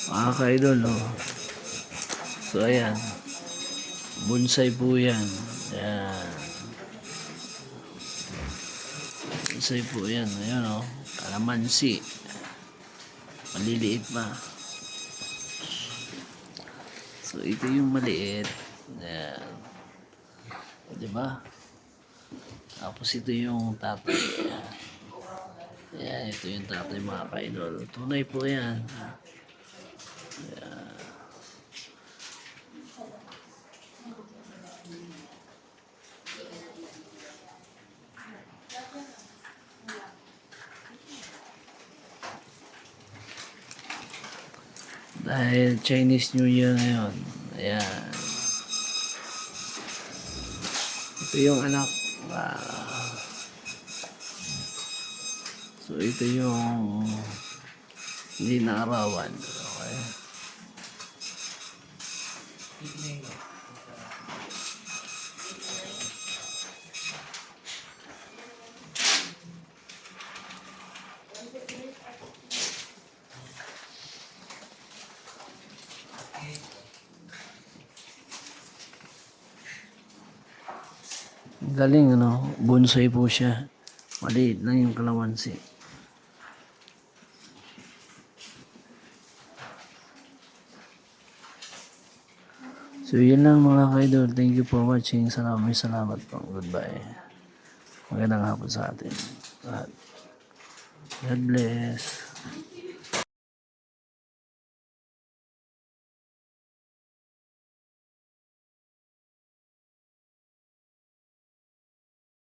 Mga ka-idol, oh. So, ayan. Bonsai po yan. Ayan. Bonsai po yan. Ayan, oh. Kalamansi. Maliliit pa. So, ito yung maliit. Ayan. O, diba? Tapos, ito yung tatay. Ayan, ito yung tatay, mga ka-idol. Tunay po yan. Ayan. Dahil Chinese New Year ngayon. Ayan. Ito yung anak. So, ito yung hindi naarawan. Okay. Galing, ano? Bonsai po siya. Maliit lang yung kalamansi. So, yun lang mga ka-idol. Thank you for watching. Salamat po. Goodbye. Magandang hapon sa atin. God bless.